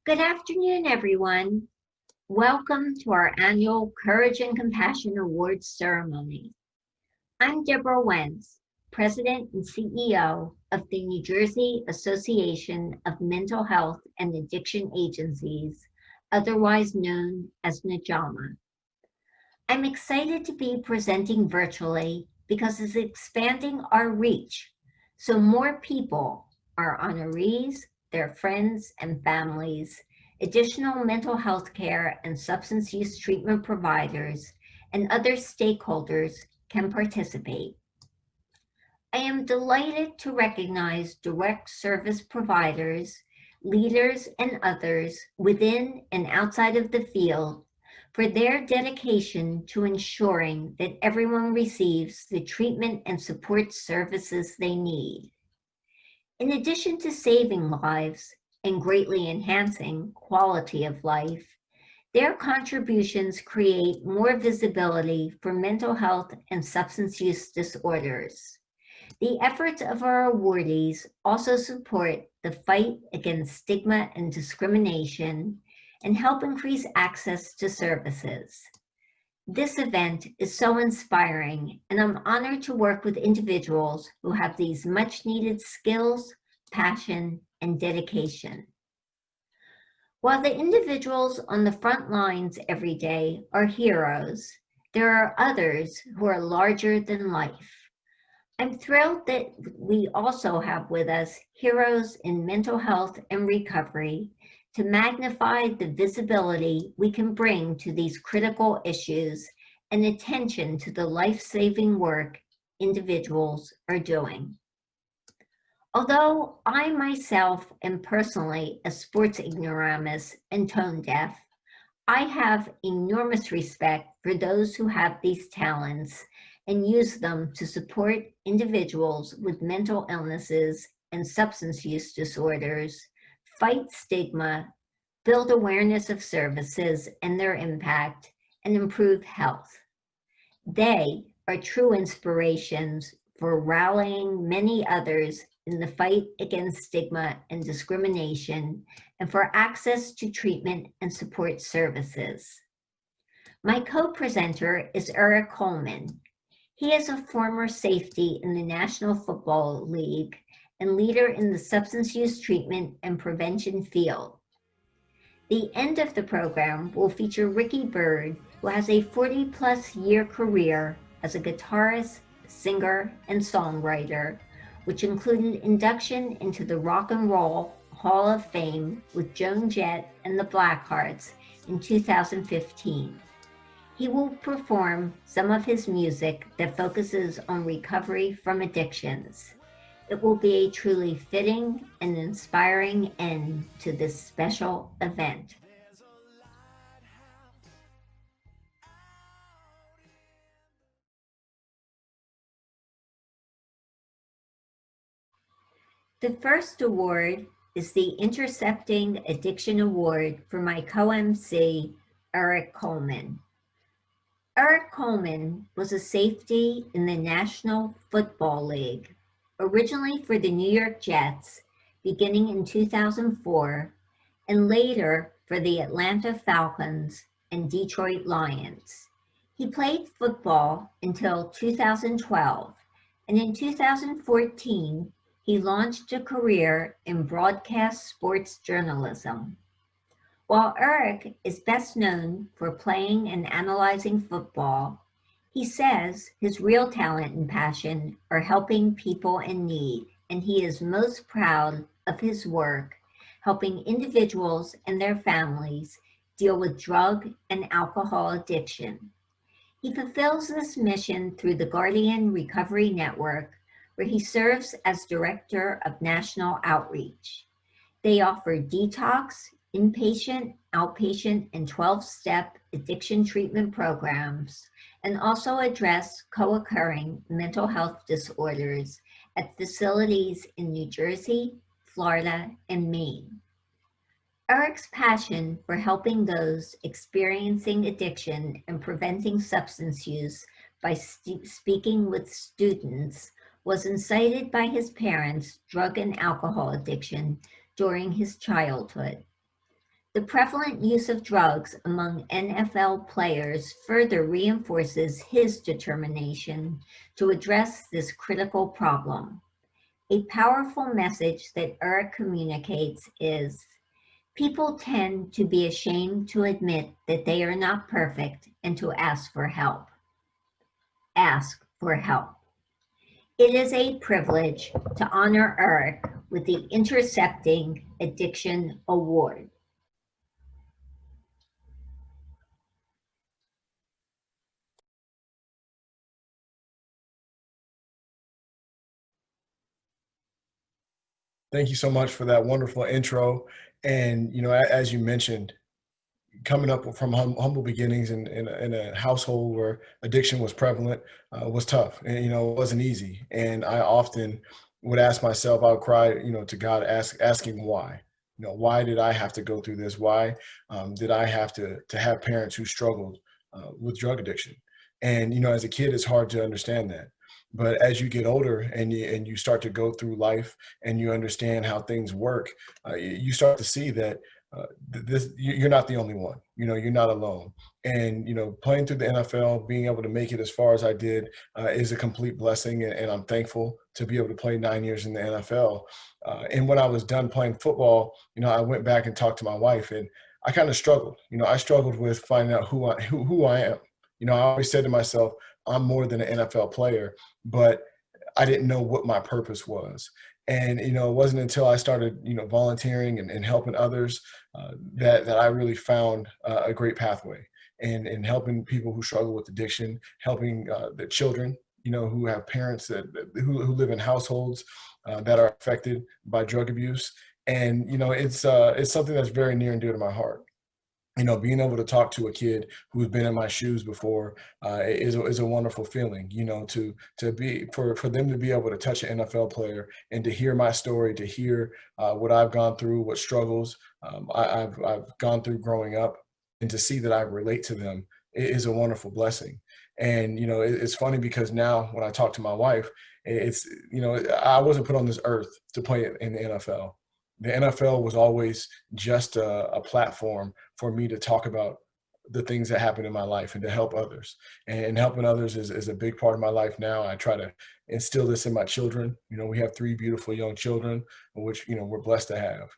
Good afternoon, everyone. Welcome to our annual Courage and Compassion Awards ceremony. I'm Deborah Wentz, President and CEO of the New Jersey Association of Mental Health and Addiction Agencies, otherwise known as NJAMHAA. I'm excited to be presenting virtually because it's expanding our reach so more people, our honorees, their friends and families, additional mental health care and substance use treatment providers, and other stakeholders can participate. I am delighted to recognize direct service providers, leaders, and others within and outside of the field for their dedication to ensuring that everyone receives the treatment and support services they need. In addition to saving lives and greatly enhancing quality of life, their contributions create more visibility for mental health and substance use disorders. The efforts of our awardees also support the fight against stigma and discrimination and help increase access to services. This event is so inspiring, and I'm honored to work with individuals who have these much-needed skills, passion, and dedication. While the individuals on the front lines every day are heroes, there are others who are larger than life. I'm thrilled that we also have with us heroes in mental health and recovery to magnify the visibility we can bring to these critical issues and attention to the life-saving work individuals are doing. Although I myself am personally a sports ignoramus and tone deaf, I have enormous respect for those who have these talents and use them to support individuals with mental illnesses and substance use disorders, fight stigma, build awareness of services and their impact, and improve health. They are true inspirations for rallying many others in the fight against stigma and discrimination and for access to treatment and support services. My co-presenter is Erik Coleman. He is a former safety in the National Football League and leader in the substance use treatment and prevention field. The end of the program will feature Byrd, who has a 40-plus year career as a guitarist, singer, and songwriter, which included induction into the Rock and Roll Hall of Fame with Joan, Jett, and the Blackhearts in 2015. He will perform some of his music that focuses on recovery from addictions. It will be a truly fitting and inspiring end to this special event. The first award is the Intercepting Addiction Award for my co-MC, Erik Coleman. Erik Coleman was a safety in the National Football League, originally for the New York Jets, beginning in 2004, and later for the Atlanta Falcons and Detroit Lions. He played football until 2012, and in 2014, he launched a career in broadcast sports journalism. While Erik is best known for playing and analyzing football, he says his real talent and passion are helping people in need, and he is most proud of his work helping individuals and their families deal with drug and alcohol addiction. He fulfills this mission through the Guardian Recovery Network, where he serves as Director of National Outreach. They offer detox, inpatient, outpatient, and 12-step addiction treatment programs, and also address co-occurring mental health disorders at facilities in New Jersey, Florida, and Maine. Erik's passion for helping those experiencing addiction and preventing substance use by speaking with students was incited by his parents' drug and alcohol addiction during his childhood. The prevalent use of drugs among NFL players further reinforces his determination to address this critical problem. A powerful message that Erik communicates is, people tend to be ashamed to admit that they are not perfect and to ask for help. Ask for help. It is a privilege to honor Erik with the Intercepting Addiction Award. Thank you so much for that wonderful intro. And, as you mentioned, coming up from humble beginnings in a household where addiction was prevalent was tough. And, it wasn't easy. And I often would ask myself, I would cry, to God, asking why. Why did I have to go through this? Why did I have to have parents who struggled with drug addiction? And, as a kid, it's hard to understand that. But as you get older and you start to go through life and you understand how things work, you start to see that you're not the only one. You're not alone. And playing through the NFL, being able to make it as far as I did, is a complete blessing. And I'm thankful to be able to play 9 years in the NFL. And when I was done playing football, I went back and talked to my wife, and I kind of struggled. I struggled with finding out who I am. I always said to myself, I'm more than an NFL player, but I didn't know what my purpose was. And, it wasn't until I started, volunteering and helping others that I really found a great pathway and helping people who struggle with addiction, helping the children, who have parents who live in households that are affected by drug abuse. And, it's something that's very near and dear to my heart. Being able to talk to a kid who's been in my shoes before is a wonderful feeling. For them to be able to touch an NFL player and to hear my story, to hear what I've gone through, what struggles I've gone through growing up, and to see that I relate to them is a wonderful blessing. And it's funny because now when I talk to my wife, it's I wasn't put on this earth to play in the NFL. The NFL was always just a platform for me to talk about the things that happen in my life and to help others. And helping others is a big part of my life now. I try to instill this in my children. We have 3 beautiful young children, which, we're blessed to have,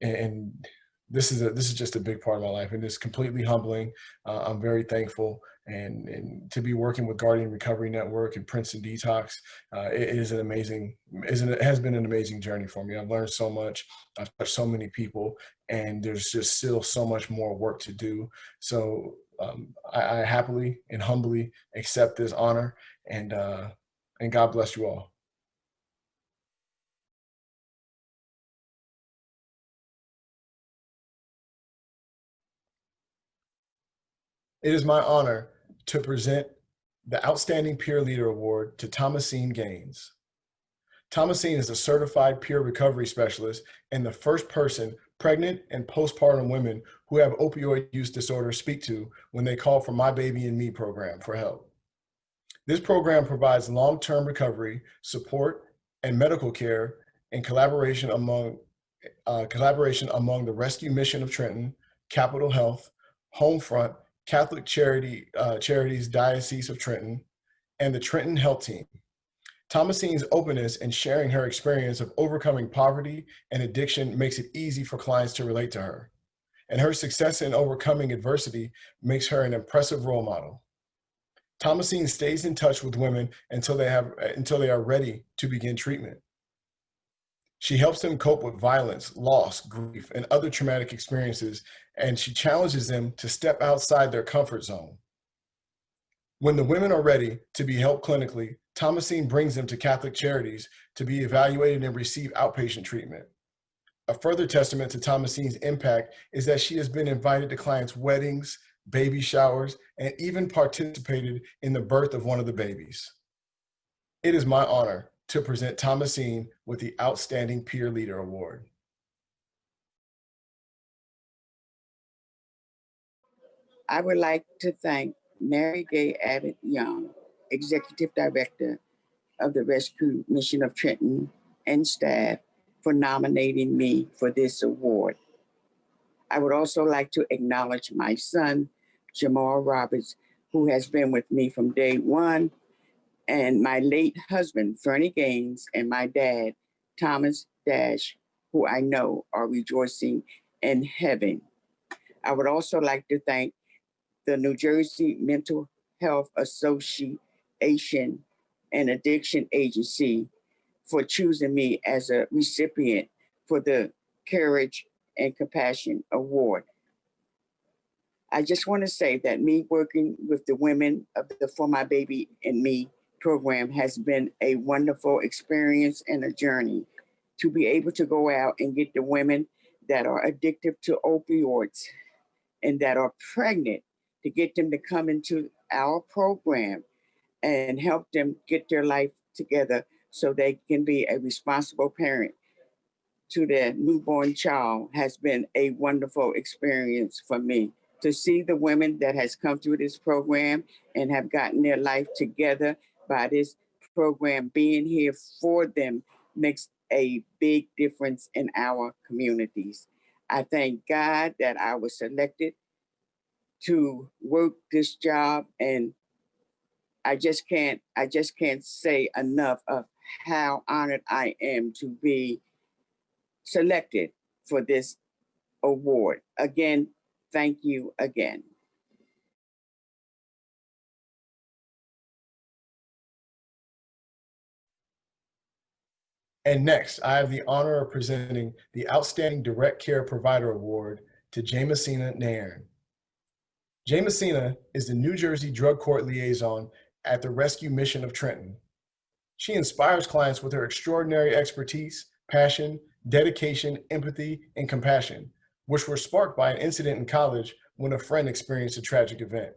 and this is just a big part of my life, and it's completely humbling. I'm very thankful, and to be working with Guardian Recovery Network and Princeton Detox, it has been an amazing journey for me. I've learned so much. I've touched so many people, and there's just still so much more work to do. So I happily and humbly accept this honor, and God bless you all. It is my honor to present the Outstanding Peer Leader Award to Thomasine Gaines. Thomasine is a certified peer recovery specialist and the first person pregnant and postpartum women who have opioid use disorder speak to when they call for My Baby and Me program for help. This program provides long-term recovery, support, and medical care in collaboration among the Rescue Mission of Trenton, Capitol Health, Homefront, Catholic Charities Diocese of Trenton, and the Trenton Health Team. Thomasine's openness and sharing her experience of overcoming poverty and addiction makes it easy for clients to relate to her. And her success in overcoming adversity makes her an impressive role model. Thomasine stays in touch with women until they are ready to begin treatment. She helps them cope with violence, loss, grief, and other traumatic experiences, and she challenges them to step outside their comfort zone. When the women are ready to be helped clinically, Thomasine brings them to Catholic Charities to be evaluated and receive outpatient treatment. A further testament to Thomasine's impact is that she has been invited to clients' weddings, baby showers, and even participated in the birth of one of the babies. It is my honor to present Thomasine with the Outstanding Peer Leader Award. I would like to thank Mary Gay Abbott Young, Executive Director of the Rescue Mission of Trenton, and staff for nominating me for this award. I would also like to acknowledge my son, Jamal Roberts, who has been with me from day one, and my late husband, Fernie Gaines, and my dad, Thomas Dash, who I know are rejoicing in heaven. I would also like to thank the New Jersey Mental Health Association and Addiction Agency for choosing me as a recipient for the Courage and Compassion Award. I just want to say that me working with the women of the For My Baby and Me program has been a wonderful experience and a journey to be able to go out and get the women that are addicted to opioids and that are pregnant, to get them to come into our program and help them get their life together so they can be a responsible parent to their newborn child has been a wonderful experience for me. To see the women that has come through this program and have gotten their life together by this program being here for them makes a big difference in our communities. I thank God that I was selected to work this job, and I just can't say enough of how honored I am to be selected for this award. Again, thank you again. And next, I have the honor of presenting the Outstanding Direct Care Provider Award to Jamesena Nairn. Jamesena is the New Jersey Drug Court Liaison at the Rescue Mission of Trenton. She inspires clients with her extraordinary expertise, passion, dedication, empathy, and compassion, which were sparked by an incident in college when a friend experienced a tragic event.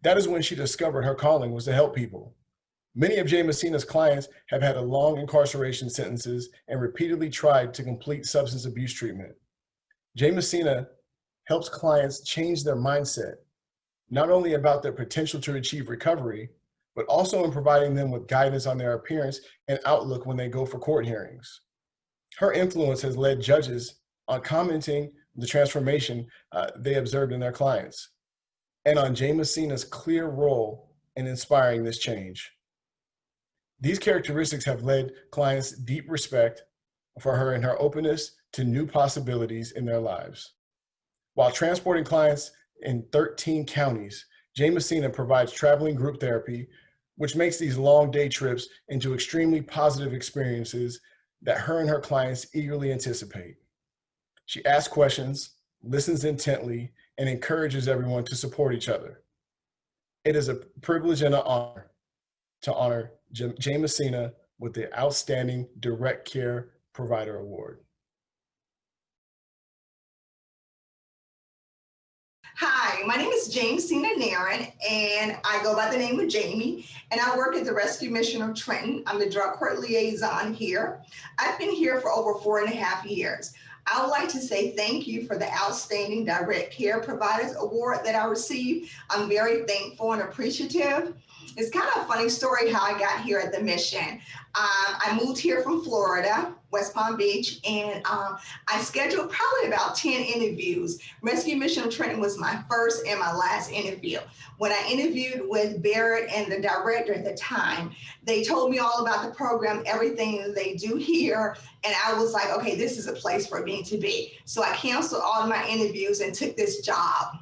That is when she discovered her calling was to help people. Many of Jamesena's clients have had long incarceration sentences and repeatedly tried to complete substance abuse treatment. Jamesena helps clients change their mindset, not only about their potential to achieve recovery, but also in providing them with guidance on their appearance and outlook when they go for court hearings. Her influence has led judges on commenting the transformation they observed in their clients, and on Jamesena's clear role in inspiring this change. These characteristics have led clients deep respect for her and her openness to new possibilities in their lives. While transporting clients in 13 counties, Jamesena provides traveling group therapy, which makes these long day trips into extremely positive experiences that her and her clients eagerly anticipate. She asks questions, listens intently, and encourages everyone to support each other. It is a privilege and an honor to honor Jamesena with the Outstanding Direct Care Provider Award. Hi, my name is Jamesena Nairn, and I go by the name of Jamie, and I work at the Rescue Mission of Trenton. I'm the drug court liaison here. I've been here for over 4.5 years. I would like to say thank you for the Outstanding Direct Care Providers Award that I received. I'm very thankful and appreciative. It's kind of a funny story how I got here at the mission. I moved here from Florida, West Palm Beach, and I scheduled probably about 10 interviews. Rescue Mission of Trenton was my first and my last interview. When I interviewed with Byrd and the director at the time, they told me all about the program, everything that they do here, and I was like, okay, this is a place for me to be. So I canceled all of my interviews and took this job.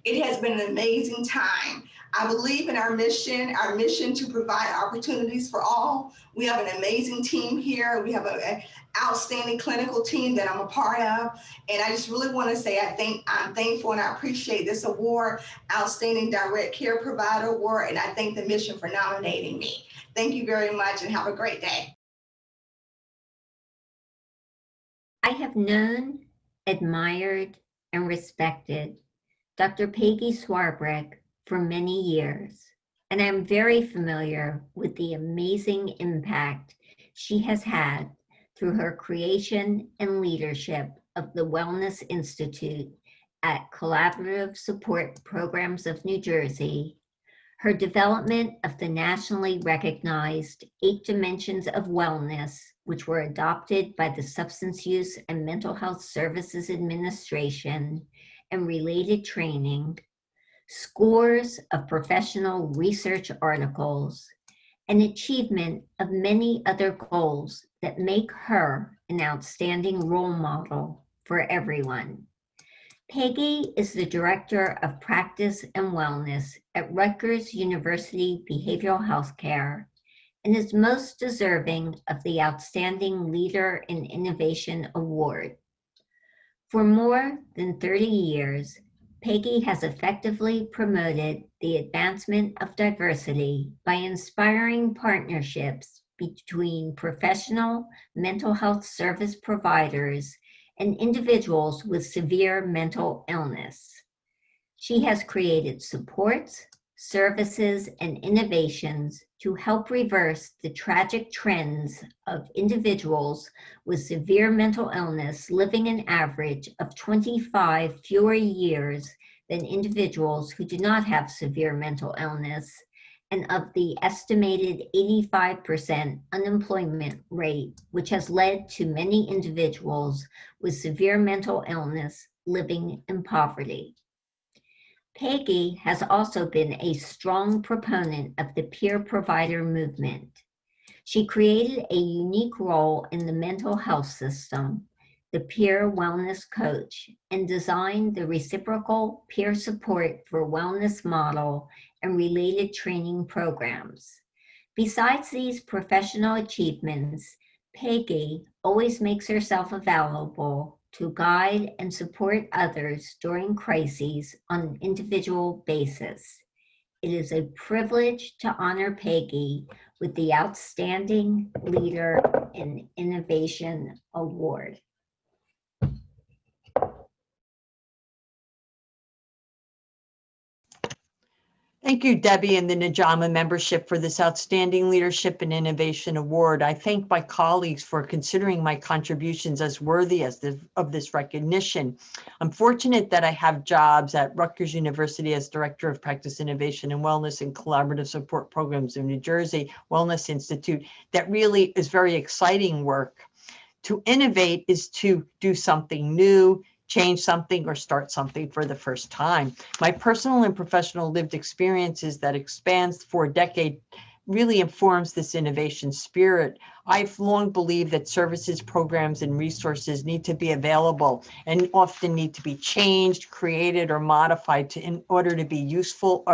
It has been an amazing time. I believe in our mission to provide opportunities for all. We have an amazing team here. We have an outstanding clinical team that I'm a part of. And I just really want to say I'm thankful and I appreciate this award, Outstanding Direct Care Provider Award, and I thank the mission for nominating me. Thank you very much and have a great day. I have known, admired, and respected Dr. Peggy Swarbrick for many years, and I'm very familiar with the amazing impact she has had through her creation and leadership of the Wellness Institute at Collaborative Support Programs of New Jersey, Her development of the nationally recognized 8 dimensions of wellness, which were adopted by the Substance Use and Mental Health Services Administration, and related training, scores of professional research articles, and achievement of many other goals that make her an outstanding role model for everyone. Peggy is the Director of Practice and Wellness at Rutgers University Behavioral Health Care and is most deserving of the Outstanding Leader in Innovation Award. For more than 30 years, Peggy has effectively promoted the advancement of diversity by inspiring partnerships between professional mental health service providers and individuals with severe mental illness. She has created supports, services, and innovations to help reverse the tragic trends of individuals with severe mental illness living an average of 25 fewer years than individuals who do not have severe mental illness, and of the estimated 85% unemployment rate, which has led to many individuals with severe mental illness living in poverty. Peggy has also been a strong proponent of the peer provider movement. She created a unique role in the mental health system, the peer wellness coach, and designed the reciprocal peer support for wellness model and related training programs. Besides these professional achievements, Peggy always makes herself available to guide and support others during crises on an individual basis. It is a privilege to honor Peggy with the Outstanding Leader in Innovation Award. Thank you, Debbie, and the NJAMHAA membership for this Outstanding Leadership and Innovation Award. I thank my colleagues for considering my contributions as worthy of this recognition. I'm fortunate that I have jobs at Rutgers University as Director of Practice Innovation and Wellness and Collaborative Support Programs in New Jersey Wellness Institute. That really is very exciting work. To innovate is to do something new, change something, or start something for the first time. My personal and professional lived experiences that expands for a decade really informs this innovation spirit. I've long believed that services, programs, and resources need to be available and often need to be changed, created, or modified in order to be useful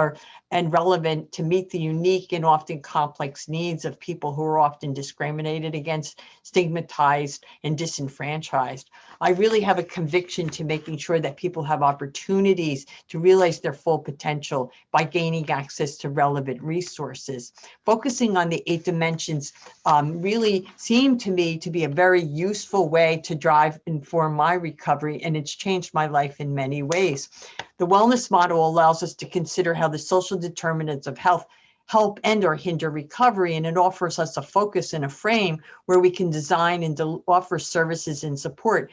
and relevant to meet the unique and often complex needs of people who are often discriminated against, stigmatized, and disenfranchised. I really have a conviction to making sure that people have opportunities to realize their full potential by gaining access to relevant resources. Focusing on the 8 dimensions really seemed to me to be a very useful way to inform my recovery, and it's changed my life in many ways. The wellness model allows us to consider how the social determinants of health help and or hinder recovery, and it offers us a focus and a frame where we can design and offer services and support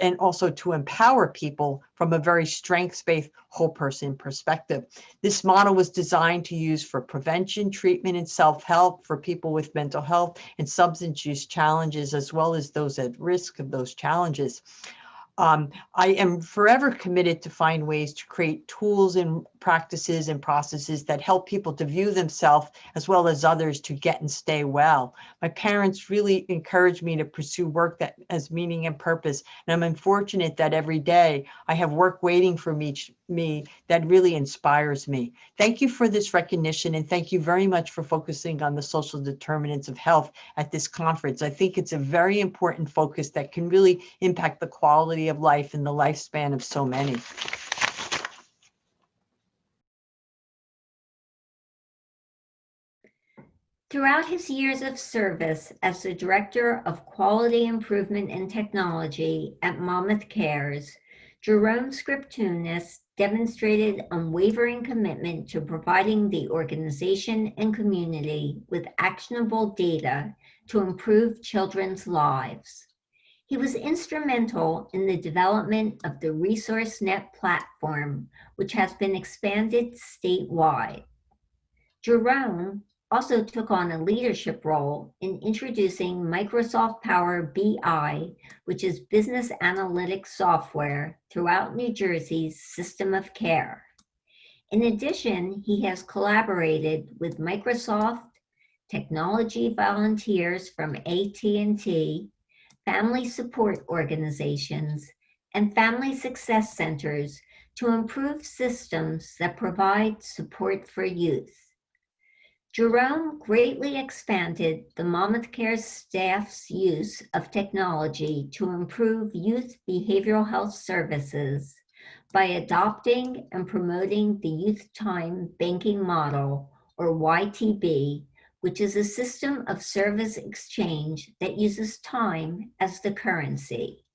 and also to empower people from a very strengths-based whole person perspective. This model was designed to use for prevention, treatment, and self-help for people with mental health and substance use challenges, as well as those at risk of those challenges. I am forever committed to find ways to create tools and practices and processes that help people to view themselves as well as others to get and stay well. My parents really encouraged me to pursue work that has meaning and purpose, and I'm fortunate that every day I have work waiting for me that really inspires me. Thank you for this recognition, and thank you very much for focusing on the social determinants of health at this conference. I think it's a very important focus that can really impact the quality of life and the lifespan of so many. Throughout his years of service as the Director of Quality Improvement and Technology at Monmouth Cares, Jerome Scriptunis demonstrated unwavering commitment to providing the organization and community with actionable data to improve children's lives. He was instrumental in the development of the ResourceNet platform, which has been expanded statewide. Jerome also took on a leadership role in introducing Microsoft Power BI, which is business analytics software, throughout New Jersey's system of care. In addition, he has collaborated with Microsoft, technology volunteers from AT&T, family support organizations, and family success centers to improve systems that provide support for youth. Jerome greatly expanded the Monmouth Care staff's use of technology to improve youth behavioral health services by adopting and promoting the Youth Time Banking Model, or YTB, which is a system of service exchange that uses time as the currency.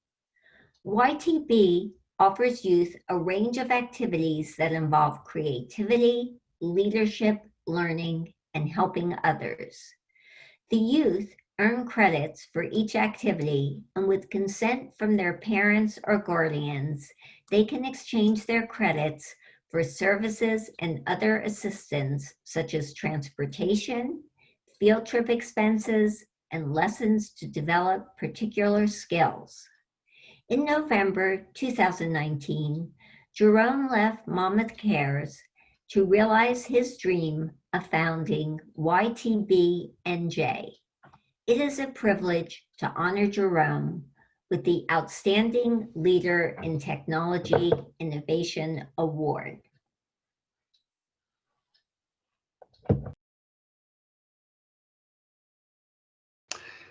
YTB offers youth a range of activities that involve creativity, leadership, learning, and helping others. The youth earn credits for each activity, and with consent from their parents or guardians, they can exchange their credits for services and other assistance, such as transportation, field trip expenses, and lessons to develop particular skills. In November 2019, Jerome left Monmouth Cares to realize his dream of founding YTB NJ. It is a privilege to honor Jerome with the Outstanding Leader in Technology Innovation Award.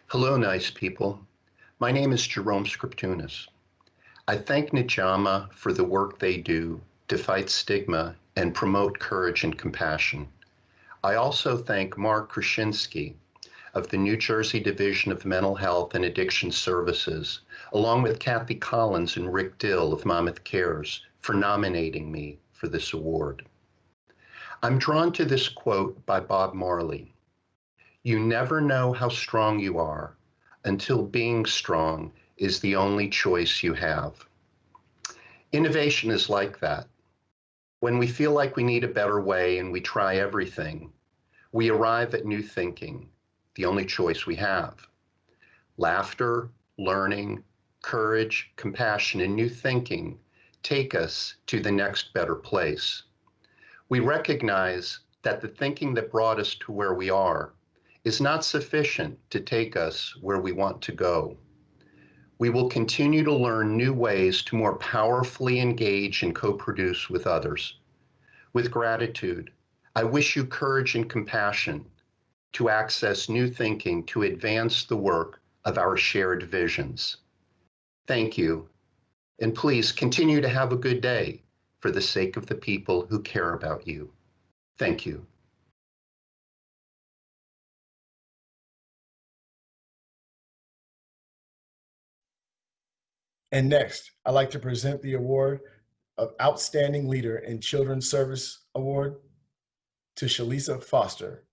Hello, nice people. My name is Jerome Scriptunas. I thank NJAMHAA for the work they do to fight stigma and promote courage and compassion. I also thank Mark Krasinski of the New Jersey Division of Mental Health and Addiction Services, along with Kathy Collins and Rick Dill of Monmouth Cares, for nominating me for this award. I'm drawn to this quote by Bob Marley. "You never know how strong you are until being strong is the only choice you have." Innovation is like that. When we feel like we need a better way and we try everything, we arrive at new thinking, the only choice we have. Laughter, learning, courage, compassion, and new thinking take us to the next better place. We recognize that the thinking that brought us to where we are is not sufficient to take us where we want to go. We will continue to learn new ways to more powerfully engage and co-produce with others. With gratitude, I wish you courage and compassion to access new thinking to advance the work of our shared visions. Thank you, and please continue to have a good day for the sake of the people who care about you. Thank you. And next, I'd like to present the award of Outstanding Leader in Children's Service Award to Shelisa Foster.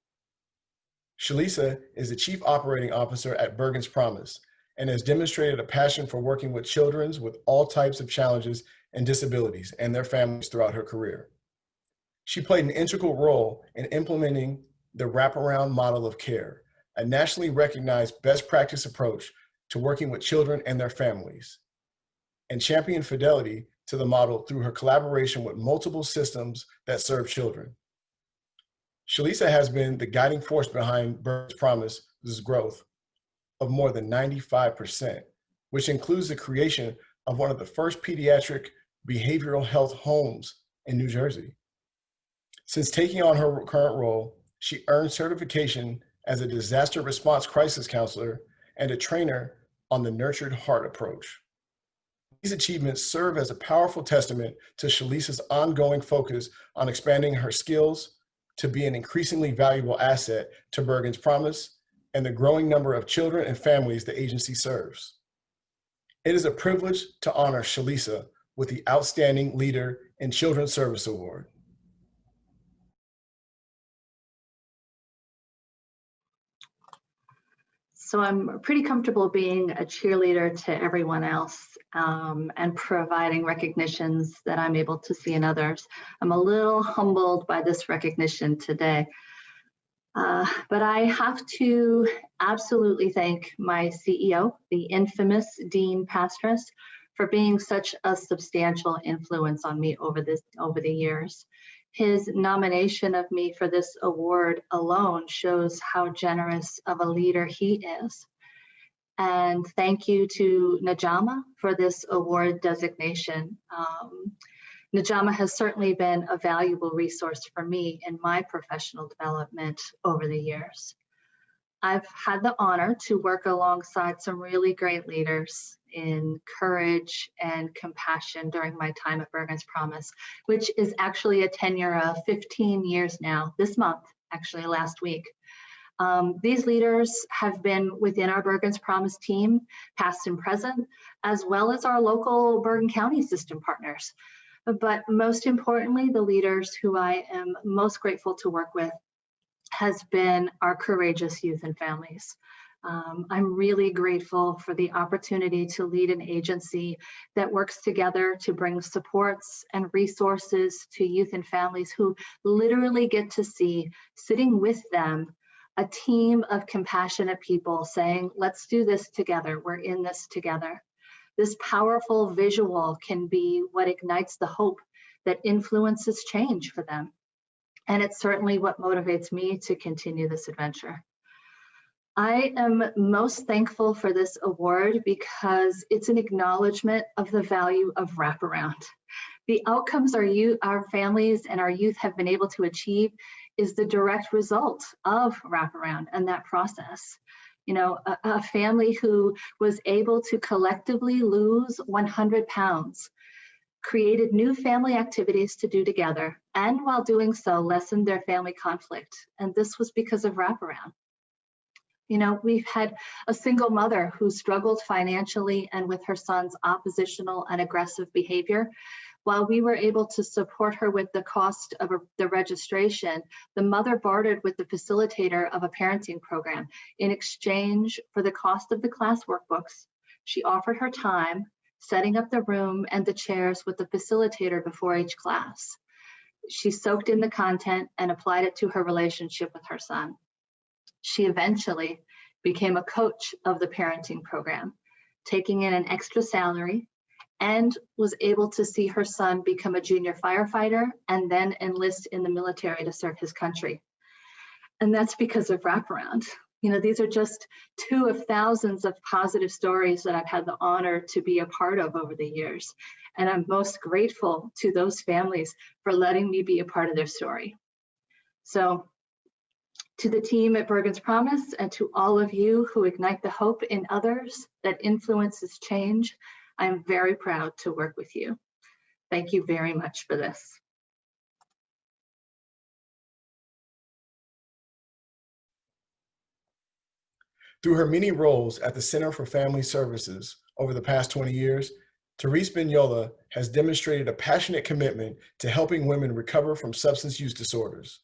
Shelisa is the Chief Operating Officer at Bergen's Promise and has demonstrated a passion for working with children with all types of challenges and disabilities and their families throughout her career. She played an integral role in implementing the wraparound model of care, a nationally recognized best practice approach to working with children and their families, and championed fidelity to the model through her collaboration with multiple systems that serve children. Shelisa has been the guiding force behind Bergen's Promise's growth of more than 95%, which includes the creation of one of the first pediatric behavioral health homes in New Jersey. Since taking on her current role, she earned certification as a disaster response crisis counselor and a trainer on the Nurtured Heart approach. These achievements serve as a powerful testament to Shelisa's ongoing focus on expanding her skills to be an increasingly valuable asset to Bergen's Promise and the growing number of children and families the agency serves. It is a privilege to honor Shelisa with the Outstanding Leader in Children's Service Award. So I'm pretty comfortable being a cheerleader to everyone else and providing recognitions that I'm able to see in others. I'm a little humbled by this recognition today. But I have to absolutely thank my CEO, the infamous Dean Pastras, for being such a substantial influence on me over the years. His nomination of me for this award alone shows how generous of a leader he is. And thank you to NJAMHAA for this award designation. NJAMHAA has certainly been a valuable resource for me in my professional development over the years. I've had the honor to work alongside some really great leaders in courage and compassion during my time at Bergen's Promise, which is actually a tenure of 15 years now, this month, actually last week. These leaders have been within our Bergen's Promise team, past and present, as well as our local Bergen County system partners. But most importantly, the leaders who I am most grateful to work with has been our courageous youth and families. I'm really grateful for the opportunity to lead an agency that works together to bring supports and resources to youth and families who literally get to see, sitting with them, a team of compassionate people saying, let's do this together, we're in this together. This powerful visual can be what ignites the hope that influences change for them. And it's certainly what motivates me to continue this adventure. I am most thankful for this award because it's an acknowledgement of the value of wraparound. The outcomes our families and our youth have been able to achieve is the direct result of wraparound and that process. You know, a family who was able to collectively lose 100 pounds, created new family activities to do together, and while doing so, lessened their family conflict. And this was because of wraparound. You know, we've had a single mother who struggled financially and with her son's oppositional and aggressive behavior. While we were able to support her with the cost of the registration, the mother bartered with the facilitator of a parenting program. In exchange for the cost of the class workbooks, she offered her time, setting up the room and the chairs with the facilitator before each class. She soaked in the content and applied it to her relationship with her son. She eventually became a coach of the parenting program, taking in an extra salary, and was able to see her son become a junior firefighter and then enlist in the military to serve his country. And that's because of wraparound. You know, these are just two of thousands of positive stories that I've had the honor to be a part of over the years. And I'm most grateful to those families for letting me be a part of their story. So to the team at Bergen's Promise and to all of you who ignite the hope in others that influences change, I am very proud to work with you. Thank you very much for this. Through her many roles at the Center for Family Services over the past 20 years, Therese Vignola has demonstrated a passionate commitment to helping women recover from substance use disorders.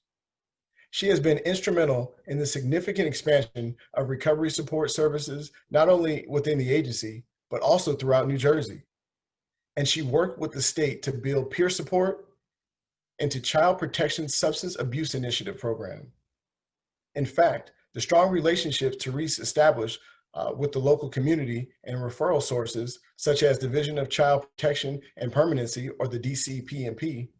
She has been instrumental in the significant expansion of recovery support services, not only within the agency, but also throughout New Jersey. And she worked with the state to build peer support into Child Protection Substance Abuse Initiative program. In fact, the strong relationships Therese established with the local community and referral sources, such as Division of Child Protection and Permanency, or the DCP&P,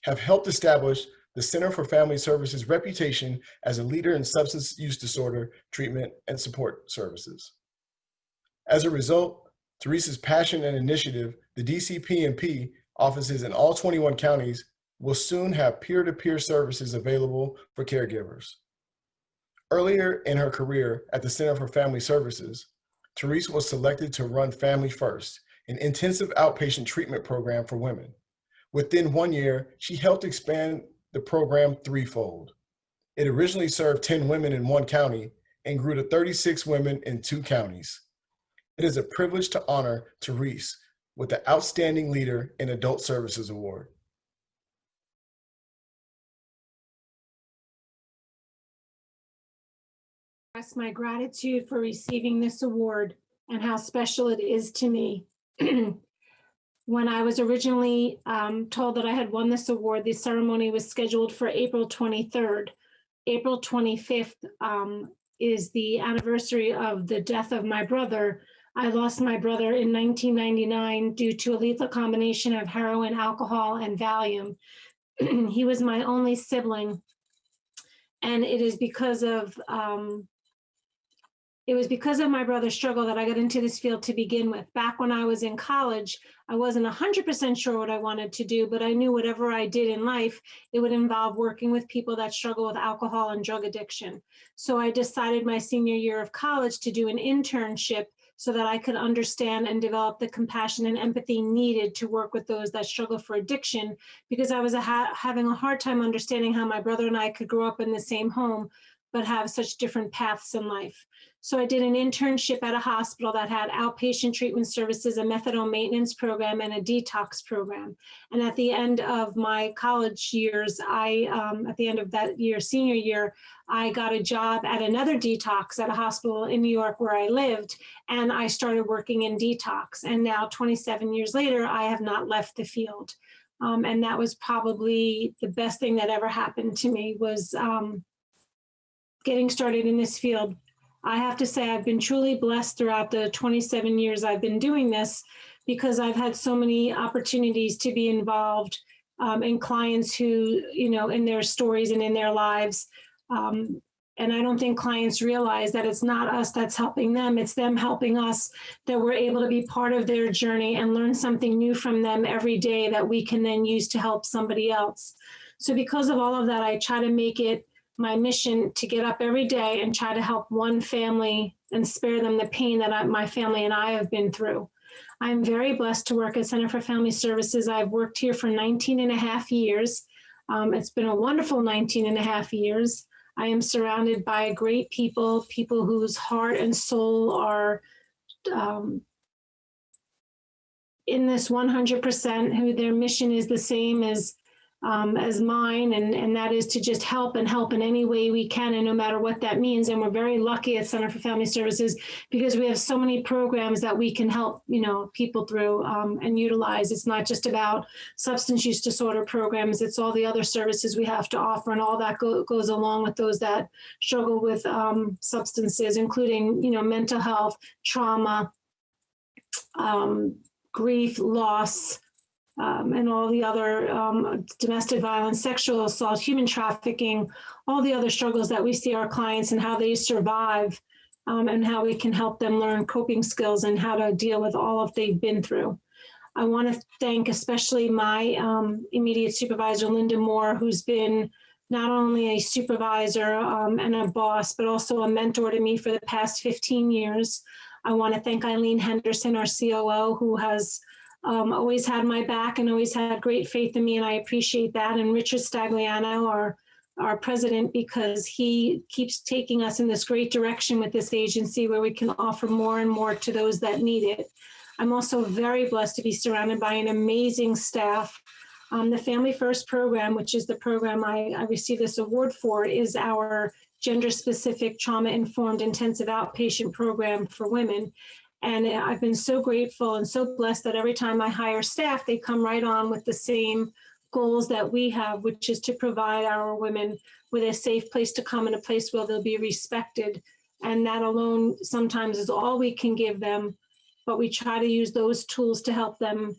have helped establish the Center for Family Services' reputation as a leader in substance use disorder treatment and support services. As a result, Therese's passion and initiative, the DCP&P offices in all 21 counties will soon have peer-to-peer services available for caregivers. Earlier in her career at the Center for Family Services, Therese was selected to run Family First, an intensive outpatient treatment program for women. Within 1 year, she helped expand the program threefold. It originally served 10 women in one county and grew to 36 women in 2 counties. It is a privilege to honor Therese with the Outstanding Leader in Adult Services Award. Express my gratitude for receiving this award and how special it is to me. When I was originally told that I had won this award, the ceremony was scheduled for April 23rd. April 25th is the anniversary of the death of my brother. I lost my brother in 1999 due to a lethal combination of heroin, alcohol, and Valium. He was my only sibling, and it is because of my brother's struggle that I got into this field to begin with. Back when I was in college, I wasn't 100% sure what I wanted to do, but I knew whatever I did in life, it would involve working with people that struggle with alcohol and drug addiction. So I decided my senior year of college to do an internship so that I could understand and develop the compassion and empathy needed to work with those that struggle for addiction, because I was having a hard time understanding how my brother and I could grow up in the same home, but have such different paths in life. So I did an internship at a hospital that had outpatient treatment services, a methadone maintenance program, and a detox program. And at the end of my college years, at the end of that year, senior year, I got a job at another detox at a hospital in New York where I lived, and I started working in detox. And now 27 years later, I have not left the field. And that was probably the best thing that ever happened to me, was getting started in this field. I have to say I've been truly blessed throughout the 27 years I've been doing this, because I've had so many opportunities to be involved in clients who, in their stories and in their lives. And I don't think clients realize that it's not us that's helping them, it's them helping us, that we're able to be part of their journey and learn something new from them every day that we can then use to help somebody else. So because of all of that, I try to make it my mission to get up every day and try to help one family and spare them the pain that my family and I have been through. I'm very blessed to work at Center for Family Services. I've worked here for 19 and a half years. It's been a wonderful 19 and a half years. I am surrounded by great people whose heart and soul are in this 100%, who their mission is the same as mine, and that is to just help in any way we can, and no matter what that means. And we're very lucky at Center for Family Services because we have so many programs that we can help people through and utilize. It's not just about substance use disorder programs, it's all the other services we have to offer, and all that goes along with those that struggle with substances, including mental health, trauma, grief, loss, and all the other domestic violence, sexual assault, human trafficking, all the other struggles that we see our clients and how they survive, and how we can help them learn coping skills and how to deal with all of they've been through. I want to thank especially my immediate supervisor, Linda Moore, who's been not only a supervisor and a boss, but also a mentor to me for the past 15 years. I want to thank Eileen Henderson, our COO, who has always had my back and always had great faith in me, and I appreciate that. And Richard Stagliano, our president, because he keeps taking us in this great direction with this agency where we can offer more and more to those that need it. I'm also very blessed to be surrounded by an amazing staff. The Family First program, which is the program I received this award for, is our gender-specific trauma-informed intensive outpatient program for women. And I've been so grateful and so blessed that every time I hire staff, they come right on with the same goals that we have, which is to provide our women with a safe place to come and a place where they'll be respected. And that alone sometimes is all we can give them, but we try to use those tools to help them,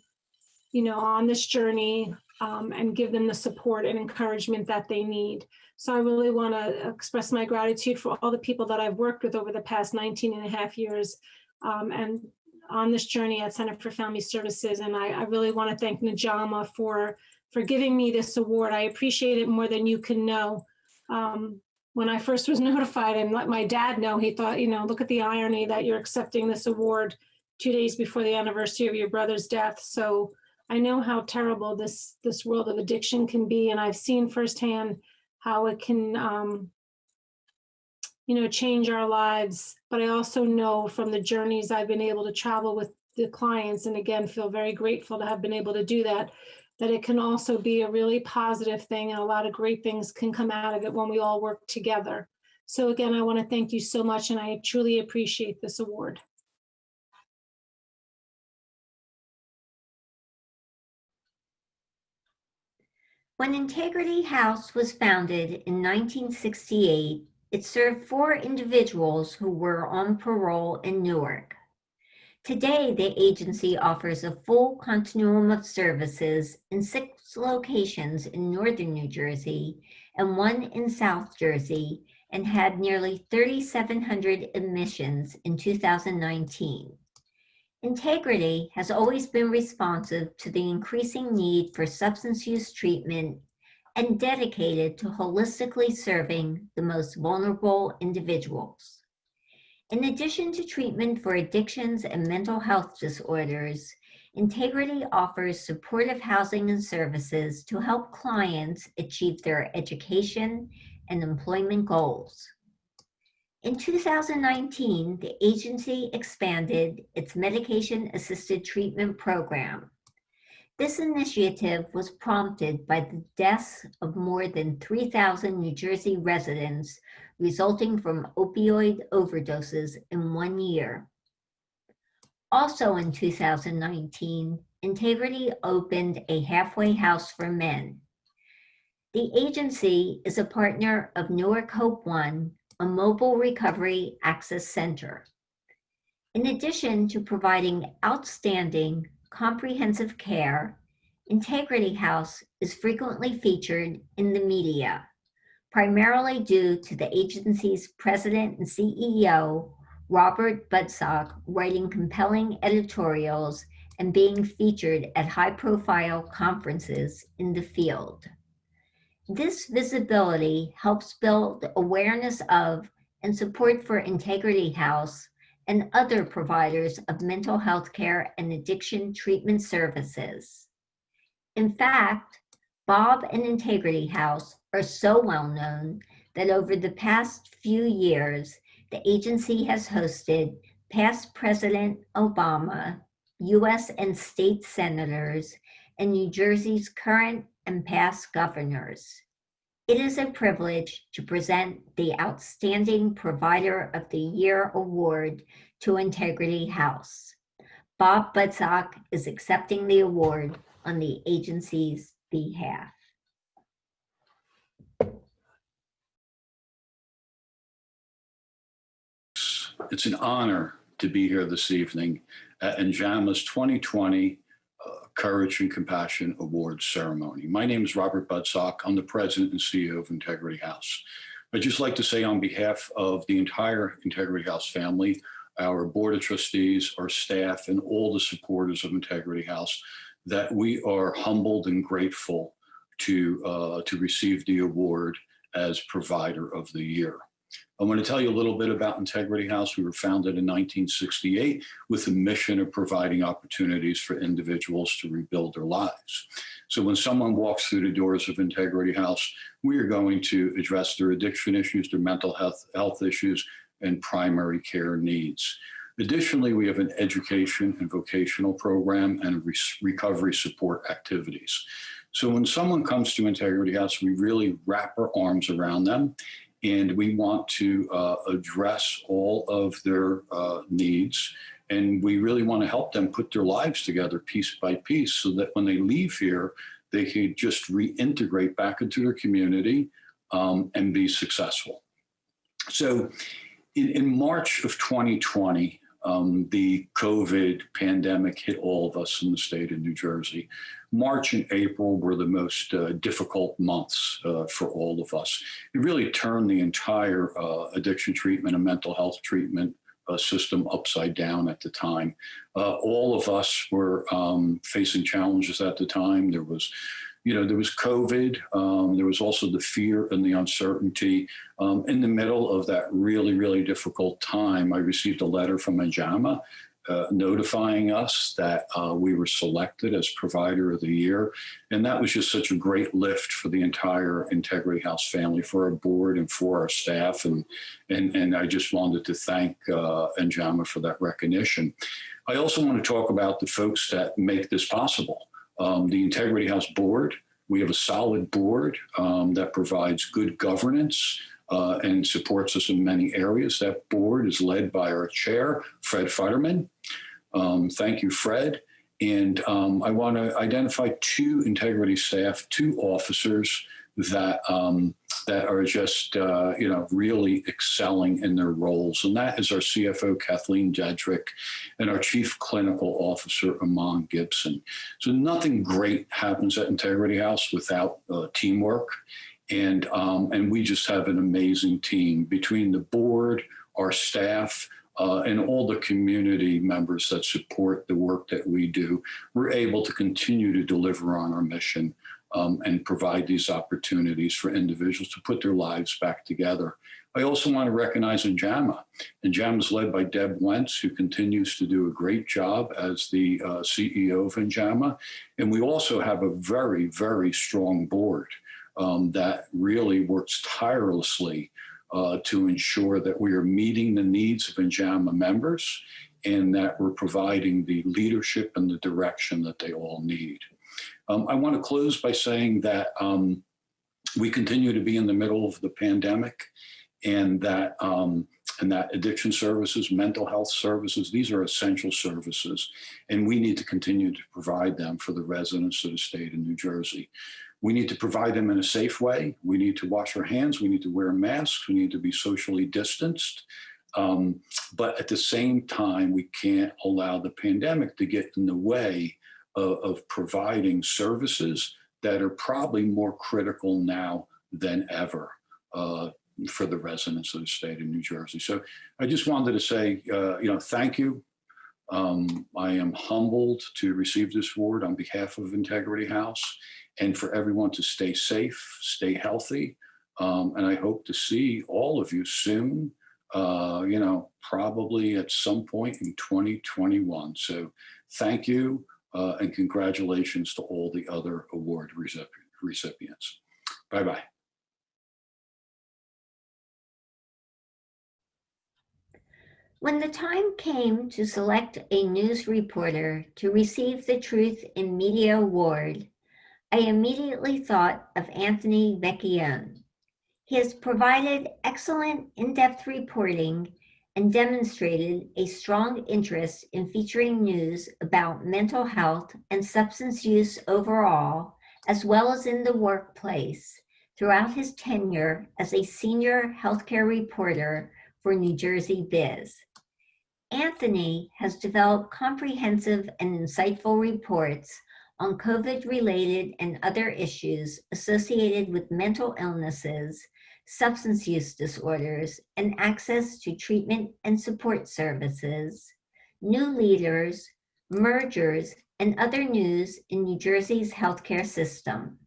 on this journey, and give them the support and encouragement that they need. So I really want to express my gratitude for all the people that I've worked with over the past 19 and a half years. And on this journey at Center for Family Services. And I really want to thank NJAMHAA for giving me this award. I appreciate it more than you can know. When I first was notified and let my dad know, he thought, look at the irony that you're accepting this award 2 days before the anniversary of your brother's death. So I know how terrible this world of addiction can be. And I've seen firsthand how it can, change our lives. But I also know from the journeys I've been able to travel with the clients, and again, feel very grateful to have been able to do that, that it can also be a really positive thing, and a lot of great things can come out of it when we all work together. So again, I want to thank you so much, and I truly appreciate this award. When Integrity House was founded in 1968, it served 4 individuals who were on parole in Newark. Today, the agency offers a full continuum of services in 6 locations in northern New Jersey and 1 in South Jersey, and had nearly 3,700 admissions in 2019. Integrity has always been responsive to the increasing need for substance use treatment and dedicated to holistically serving the most vulnerable individuals. In addition to treatment for addictions and mental health disorders, Integrity offers supportive housing and services to help clients achieve their education and employment goals. In 2019, the agency expanded its medication-assisted treatment program. This initiative was prompted by the deaths of more than 3,000 New Jersey residents resulting from opioid overdoses in 1 year. Also in 2019, Integrity opened a halfway house for men. The agency is a partner of Newark Hope One, a mobile recovery access center. In addition to providing outstanding comprehensive care, Integrity House is frequently featured in the media, primarily due to the agency's president and CEO, Robert Budsock, writing compelling editorials and being featured at high-profile conferences in the field. This visibility helps build awareness of and support for Integrity House and other providers of mental health care and addiction treatment services. In fact, Bob and Integrity House are so well known that over the past few years, the agency has hosted past President Obama, US and state senators, and New Jersey's current and past governors. It is a privilege to present the Outstanding Provider of the Year Award to Integrity House. Bob Budsock is accepting the award on the agency's behalf. It's an honor to be here this evening at NJAMHAA's 2020 Courage and Compassion Awards ceremony. My name is Robert Budsock. I'm the president and CEO of Integrity House. I'd just like to say on behalf of the entire Integrity House family, our board of trustees, our staff, and all the supporters of Integrity House, that we are humbled and grateful to receive the award as Provider of the Year. I want to tell you a little bit about Integrity House. We were founded in 1968 with the mission of providing opportunities for individuals to rebuild their lives. So when someone walks through the doors of Integrity House, we are going to address their addiction issues, their mental health issues, and primary care needs. Additionally, we have an education and vocational program and recovery support activities. So when someone comes to Integrity House, we really wrap our arms around them, and we want to address all of their needs. And we really want to help them put their lives together piece by piece so that when they leave here, they can just reintegrate back into their community and be successful. So in March of 2020, the COVID pandemic hit all of us in the state of New Jersey. March and April were the most difficult months for all of us. It really turned the entire addiction treatment and mental health treatment system upside down at the time. All of us were facing challenges at the time. There was COVID. There was also the fear and the uncertainty. In the middle of that really, really difficult time, I received a letter from NJAMHAA notifying us that we were selected as Provider of the Year. And that was just such a great lift for the entire Integrity House family, for our board and for our staff. And I just wanted to thank NJAMHAA for that recognition. I also want to talk about the folks that make this possible. The Integrity House board, we have a solid board that provides good governance and supports us in many areas. That board is led by our chair, Fred Futterman. Thank you, Fred. And I want to identify 2 integrity staff, 2 officers that that are just really excelling in their roles, and that is our CFO Kathleen Dedrick and our Chief Clinical Officer Amon Gibson. So nothing great happens at Integrity House without teamwork, and we just have an amazing team between the board, our staff, and all the community members that support the work that we do. We're able to continue to deliver on our mission and provide these opportunities for individuals to put their lives back together. I also want to recognize NJAMHAA. NJAMHAA is led by Deb Wentz, who continues to do a great job as the CEO of NJAMHAA. And we also have a very, very strong board that really works tirelessly to ensure that we are meeting the needs of NJAMHAA members and that we're providing the leadership and the direction that they all need. I want to close by saying that we continue to be in the middle of the pandemic, and that addiction services, mental health services, these are essential services, and we need to continue to provide them for the residents of the state of New Jersey. We need to provide them in a safe way. We need to wash our hands. We need to wear masks. We need to be socially distanced. But at the same time, we can't allow the pandemic to get in the way of providing services that are probably more critical now than ever for the residents of the state of New Jersey. So I just wanted to say, thank you. I am humbled to receive this award on behalf of Integrity House, and for everyone to stay safe, stay healthy. And I hope to see all of you soon, probably at some point in 2021. So thank you. And congratulations to all the other award recipients. Bye-bye. When the time came to select a news reporter to receive the Truth in Media Award, I immediately thought of Anthony Vecchione. He has provided excellent in-depth reporting and demonstrated a strong interest in featuring news about mental health and substance use overall, as well as in the workplace, throughout his tenure as a senior healthcare reporter for New Jersey Biz. Anthony has developed comprehensive and insightful reports on COVID-related and other issues associated with mental illnesses, substance use disorders, and access to treatment and support services, new leaders, mergers, and other news in New Jersey's healthcare system.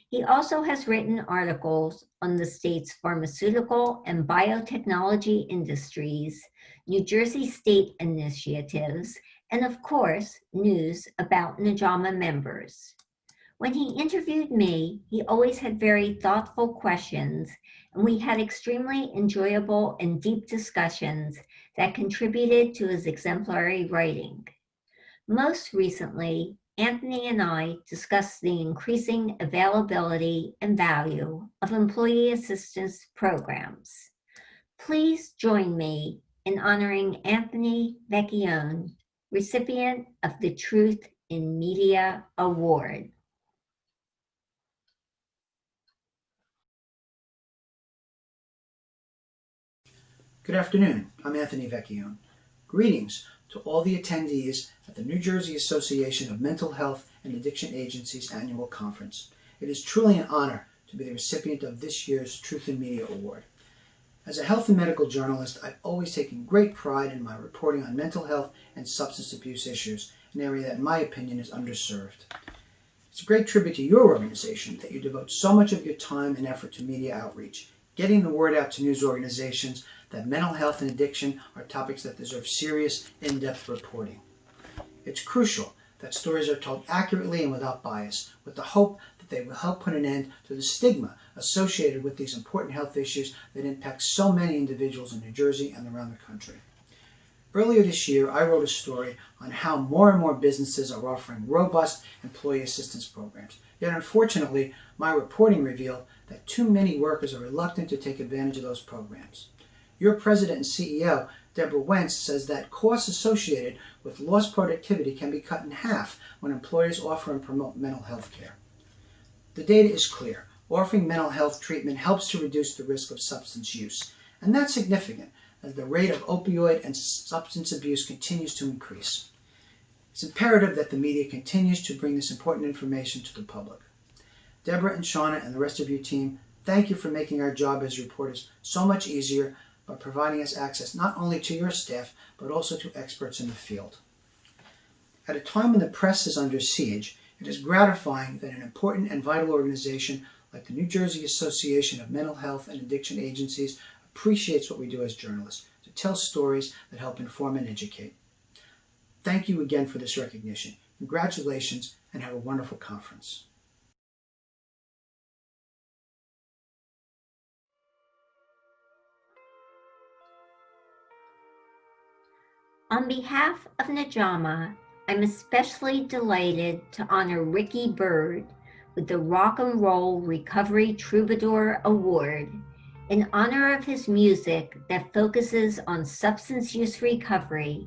He also has written articles on the state's pharmaceutical and biotechnology industries, New Jersey state initiatives, and of course, news about NJAMHAA members. When he interviewed me, he always had very thoughtful questions, and we had extremely enjoyable and deep discussions that contributed to his exemplary writing. Most recently, Anthony and I discussed the increasing availability and value of employee assistance programs. Please join me in honoring Anthony Vecchione, recipient of the Truth in Media Award. Good afternoon, I'm Anthony Vecchione. Greetings to all the attendees at the New Jersey Association of Mental Health and Addiction Agencies Annual Conference. It is truly an honor to be the recipient of this year's Truth in Media Award. As a health and medical journalist, I've always taken great pride in my reporting on mental health and substance abuse issues, an area that in my opinion is underserved. It's a great tribute to your organization that you devote so much of your time and effort to media outreach, getting the word out to news organizations that mental health and addiction are topics that deserve serious, in-depth reporting. It's crucial that stories are told accurately and without bias, with the hope that they will help put an end to the stigma associated with these important health issues that impact so many individuals in New Jersey and around the country. Earlier this year, I wrote a story on how more and more businesses are offering robust employee assistance programs. Yet unfortunately, my reporting revealed that too many workers are reluctant to take advantage of those programs. Your president and CEO Deborah Wentz says that costs associated with lost productivity can be cut in half when employers offer and promote mental health care. The data is clear. Offering mental health treatment helps to reduce the risk of substance use, and that's significant as the rate of opioid and substance abuse continues to increase. It's imperative that the media continues to bring this important information to the public. Deborah and Shauna and the rest of your team, thank you for making our job as reporters so much easier by providing us access not only to your staff, but also to experts in the field. At a time when the press is under siege, it is gratifying that an important and vital organization like the New Jersey Association of Mental Health and Addiction Agencies appreciates what we do as journalists, to tell stories that help inform and educate. Thank you again for this recognition. Congratulations, and have a wonderful conference. On behalf of NJAMHAA, I'm especially delighted to honor Byrd with the Rock and Roll Recovery Troubadour Award in honor of his music that focuses on substance use recovery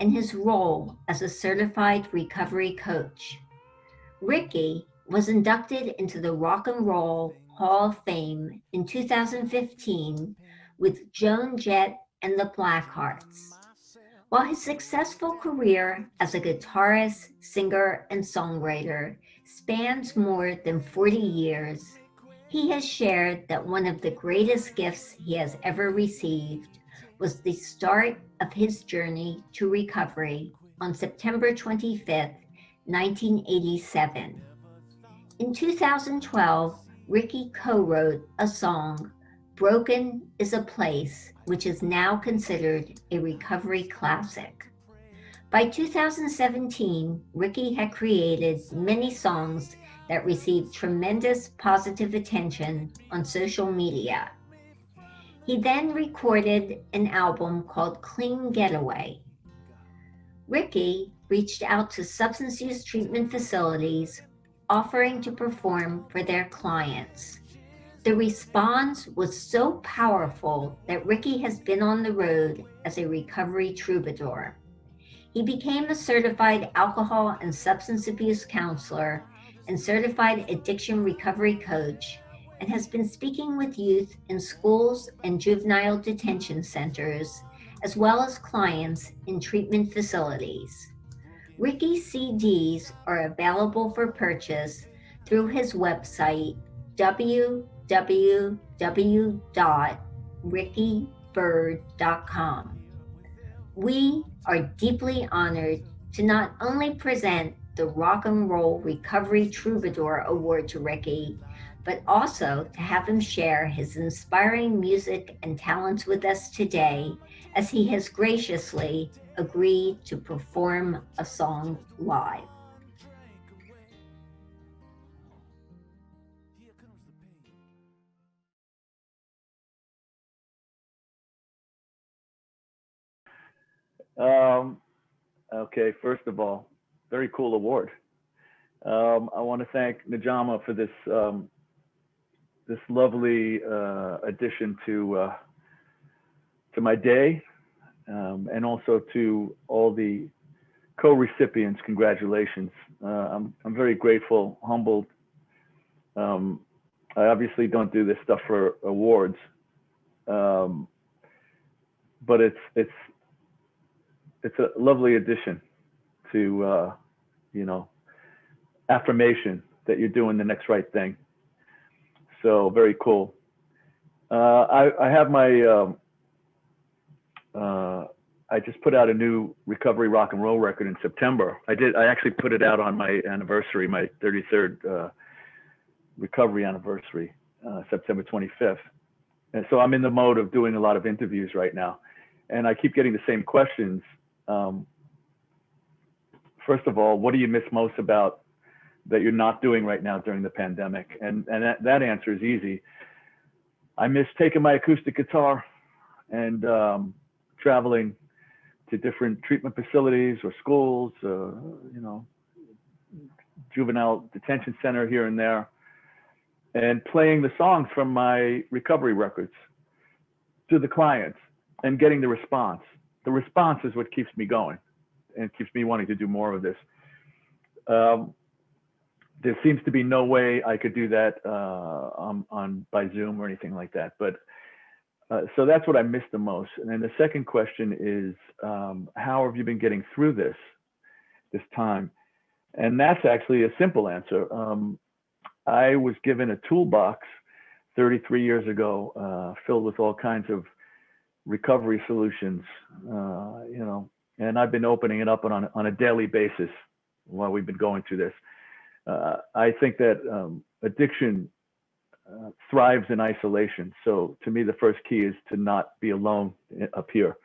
and his role as a certified recovery coach. Ricky was inducted into the Rock and Roll Hall of Fame in 2015 with Joan, Jett, and the Blackhearts. While his successful career as a guitarist, singer, and songwriter spans more than 40 years, he has shared that one of the greatest gifts he has ever received was the start of his journey to recovery on September 25th, 1987. In 2012, Ricky co-wrote a song, Broken is a Place, which is now considered a recovery classic. By 2017, Ricky had created many songs that received tremendous positive attention on social media. He then recorded an album called Clean Getaway. Ricky reached out to substance use treatment facilities, offering to perform for their clients. The response was so powerful that Ricky has been on the road as a recovery troubadour. He became a certified alcohol and substance abuse counselor and certified addiction recovery coach, and has been speaking with youth in schools and juvenile detention centers, as well as clients in treatment facilities. Ricky's CDs are available for purchase through his website, www.rickybyrd.com. We are deeply honored to not only present the Rock and Roll Recovery Troubadour Award to Ricky, but also to have him share his inspiring music and talents with us today, as he has graciously agreed to perform a song live. Okay, first of all, very cool award. I want to thank NJAMHAA for this this lovely addition to my day, and also to all the co-recipients. Congratulations. I'm very grateful, humbled. I obviously don't do this stuff for awards, but it's a lovely addition to affirmation that you're doing the next right thing. So very cool. I have my I just put out a new recovery rock and roll record in September. I actually put it out on my anniversary, my 33rd recovery anniversary, September 25th. And so I'm in the mode of doing a lot of interviews right now, and I keep getting the same questions. First of all, what do you miss most about that you're not doing right now during the pandemic? And that answer is easy. I miss taking my acoustic guitar and traveling to different treatment facilities or schools, juvenile detention center here and there, and playing the songs from my recovery records to the clients and getting the response. the response is what keeps me going and keeps me wanting to do more of this. There seems to be no way I could do that by Zoom or anything like that. But so that's what I miss the most. And then the second question is, how have you been getting through this time? And that's actually a simple answer. I was given a toolbox 33 years ago, filled with all kinds of recovery solutions, you know, and I've been opening it up on a daily basis while we've been going through this. I think that addiction thrives in isolation. So to me, the first key is to not be alone up here.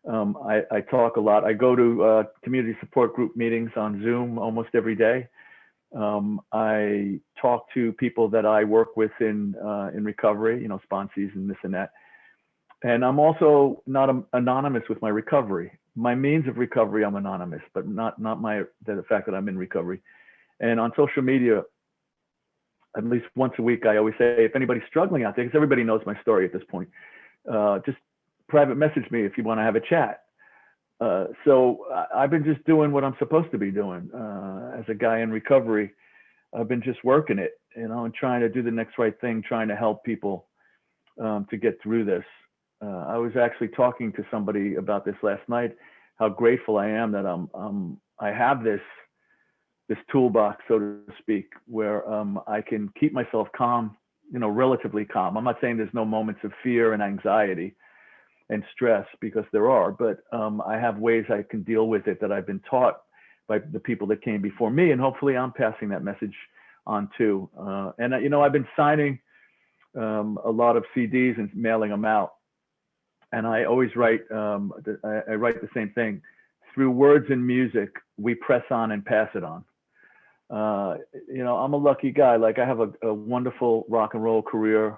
I talk a lot. I go to community support group meetings on Zoom almost every day. I talk to people that I work with in recovery, you know, sponsees and this and that. And I'm also not anonymous with my recovery. My means of recovery, I'm anonymous, but not the fact that I'm in recovery. And on social media, at least once a week, I always say, if anybody's struggling out there, because everybody knows my story at this point, just private message me if you want to have a chat. So I've been just doing what I'm supposed to be doing as a guy in recovery. I've been just working it, you know, and trying to do the next right thing, trying to help people to get through this. I was actually talking to somebody about this last night, how grateful I am that I have this toolbox, so to speak, where I can keep myself calm, you know, relatively calm. I'm not saying there's no moments of fear and anxiety and stress, because there are, but I have ways I can deal with it that I've been taught by the people that came before me, and hopefully I'm passing that message on too. And you know, I've been signing a lot of CDs and mailing them out, and I always write, I write the same thing: through words and music, we press on and pass it on. You know, I'm a lucky guy. Like, I have a wonderful rock and roll career.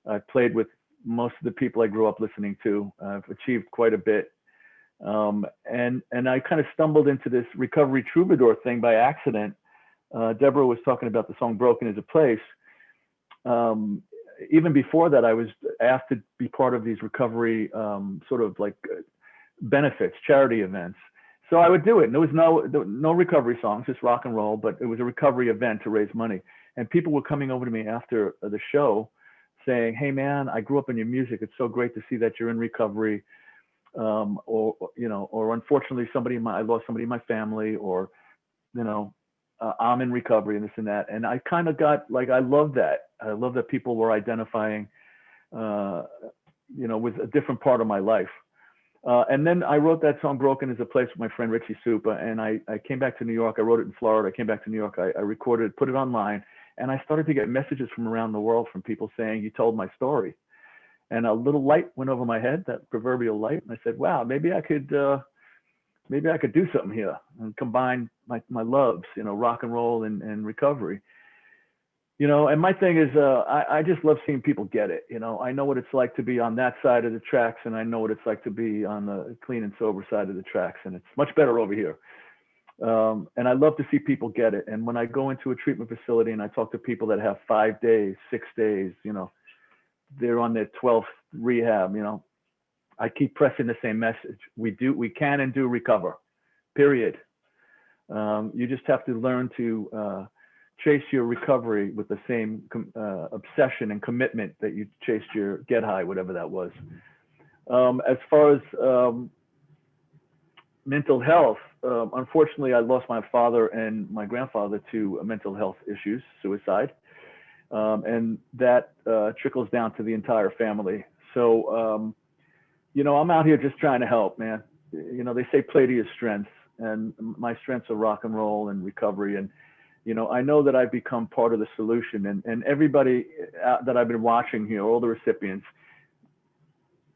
I've played with most of the people I grew up listening to. I've achieved quite a bit. And I kind of stumbled into this recovery troubadour thing by accident. Deborah was talking about the song Broken is a Place. Even before that, I was asked to be part of these recovery sort of like benefits, charity events. So I would do it. And there was no recovery songs, just rock and roll, but it was a recovery event to raise money. And people were coming over to me after the show saying, "Hey man, I grew up in your music. It's so great to see that you're in recovery." Or, you know, or unfortunately I lost somebody in my family, or, you know, I'm in recovery and this and that. And I kind of got like, I love that. I love that people were identifying, you know, with a different part of my life. And then I wrote that song Broken is a Place with my friend Richie Supa, and I came back to New York. I wrote it in Florida. I came back to New York. I recorded, put it online, and I started to get messages from around the world from people saying, "You told my story." And a little light went over my head, that proverbial light, and I said, "Wow, maybe I could do something here and combine my loves, you know, rock and roll and recovery." You know, and my thing is, I just love seeing people get it. You know, I know what it's like to be on that side of the tracks, and I know what it's like to be on the clean and sober side of the tracks, and it's much better over here. And I love to see people get it. And when I go into a treatment facility and I talk to people that have 5 days, 6 days, you know, they're on their 12th rehab, you know, I keep pressing the same message. We can and do recover, period. You just have to learn to chase your recovery with the same obsession and commitment that you chased your get high, whatever that was. As far as mental health, unfortunately, I lost my father and my grandfather to mental health issues, suicide. And that trickles down to the entire family. So, you know, I'm out here just trying to help, man. You know, they say play to your strengths, and my strengths are rock and roll and recovery. And, you know, I know that I've become part of the solution, and everybody that I've been watching here, all the recipients,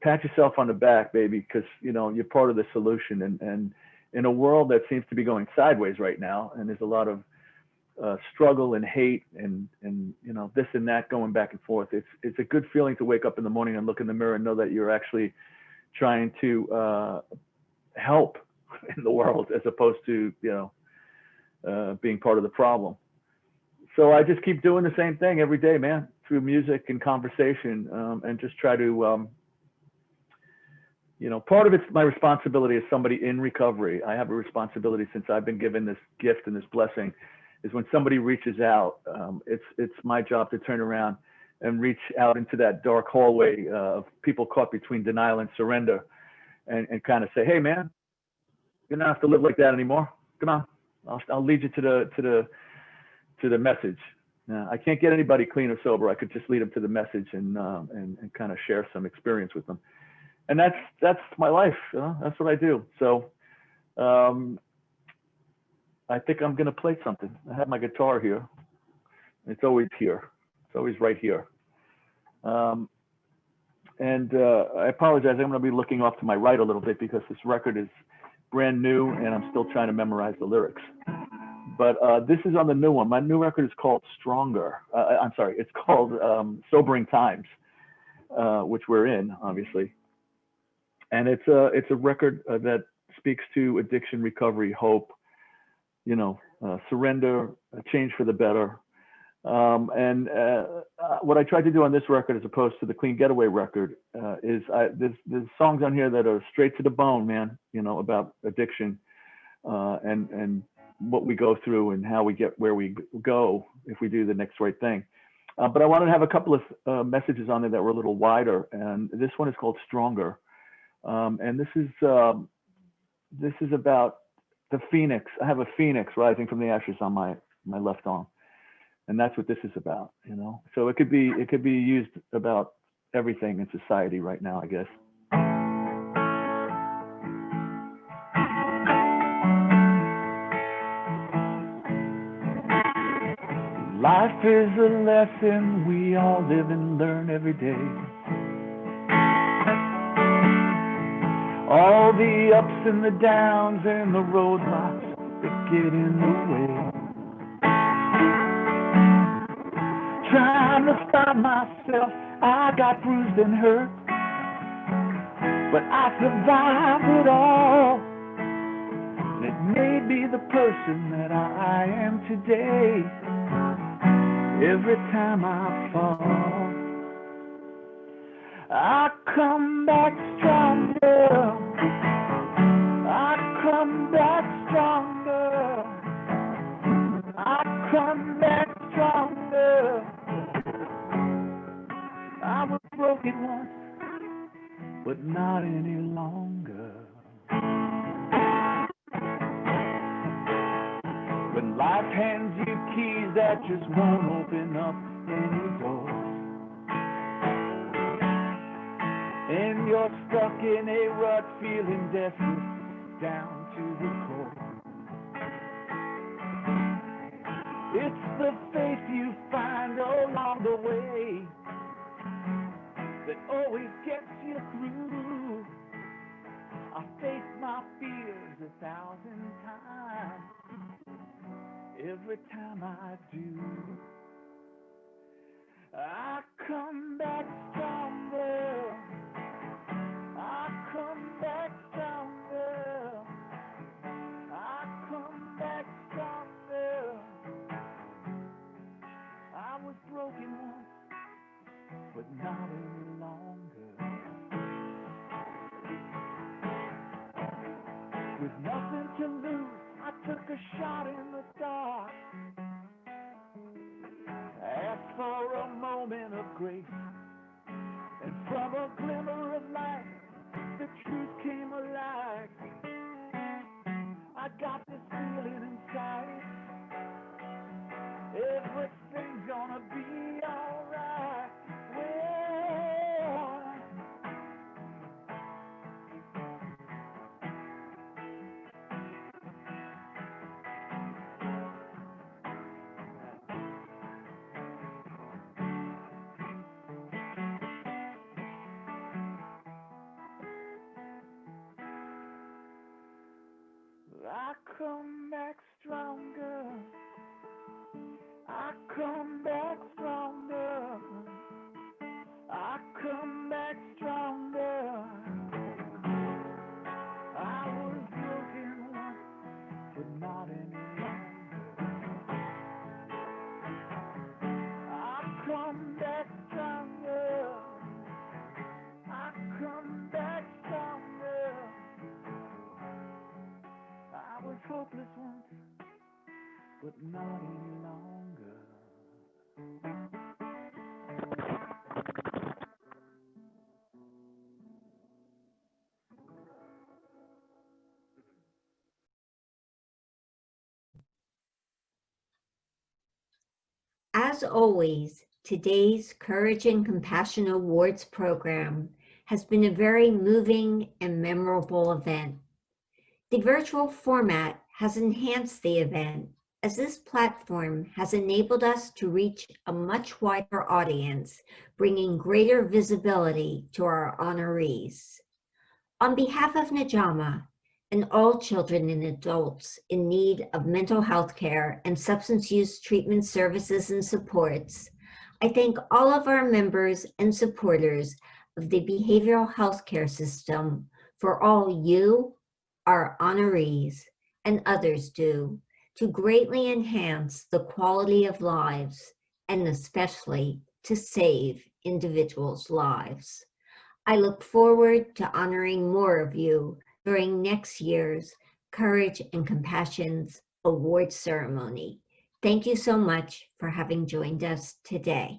pat yourself on the back, baby, because, you know, you're part of the solution. And in a world that seems to be going sideways right now, and there's a lot of struggle and hate and you know, this and that going back and forth, it's a good feeling to wake up in the morning and look in the mirror and know that you're actually trying to help in the world, as opposed to, you know, being part of the problem. So I just keep doing the same thing every day, man, through music and conversation, and just try to you know, part of it's my responsibility as somebody in recovery. I have a responsibility since I've been given this gift and this blessing, is when somebody reaches out, it's my job to turn around and reach out into that dark hallway of people caught between denial and surrender, and kind of say, hey man, you don't have to live like that anymore. Come on, I'll lead you to the message. I can't get anybody clean or sober. I could just lead them to the message and kind of share some experience with them. And that's my life. That's what I do. So I think I'm going to play something. I have my guitar here. It's always here. It's always right here. And I apologize. I'm going to be looking off to my right a little bit because this record is brand new and I'm still trying to memorize the lyrics. But this is on the new one. My new record is called Stronger. I'm sorry. It's called Sobering Times, which we're in, obviously. And it's a record that speaks to addiction, recovery, hope, you know, surrender, change for the better. And what I tried to do on this record, as opposed to the Clean Getaway record, is there's songs on here that are straight to the bone, man. You know, about addiction and what we go through and how we get where we go if we do the next right thing. But I wanted to have a couple of messages on there that were a little wider, and this one is called Stronger. And this is about the phoenix. I have a phoenix rising from the ashes on my left arm, and that's what this is about, you know. So it could be used about everything in society right now, I guess. Life is a lesson we all live and learn every day. All the ups and the downs and the roadblocks that get in the way. Trying to find myself, I got bruised and hurt, but I survived it all. And it made me the person that I am today. Every time I fall, I come back stronger. I come back stronger. I come back stronger. I was broken once, but not any longer. When life hands you keys that just won't open up any doors, and you're stuck in a rut feeling desperate down to the core, it's the faith you find along the way that always gets you through. I face my fears 1,000 times. Every time I do, I come back stronger. I come back stronger. I come back stronger. I was broken once, but not any longer. With nothing to lose, I took a shot in the dark. I asked for a moment of grace, and from a glimmer of light, the truth came alive. I got this feeling inside, everything's gonna be alright. Well, I come back stronger. I come back stronger. I come back stronger. I was broken once, but not any longer. I come back stronger. I come back stronger. hopeless once, but not any longer. As always, today's Courage and Compassion Awards program has been a very moving and memorable event. The virtual format has enhanced the event, as this platform has enabled us to reach a much wider audience, bringing greater visibility to our honorees. On behalf of NJAMHAA and all children and adults in need of mental health care and substance use treatment services and supports, I thank all of our members and supporters of the behavioral health care system for all you, our honorees, and others do to greatly enhance the quality of lives and especially to save individuals' lives. I look forward to honoring more of you during next year's Courage and Compassion's award ceremony. Thank you so much for having joined us today.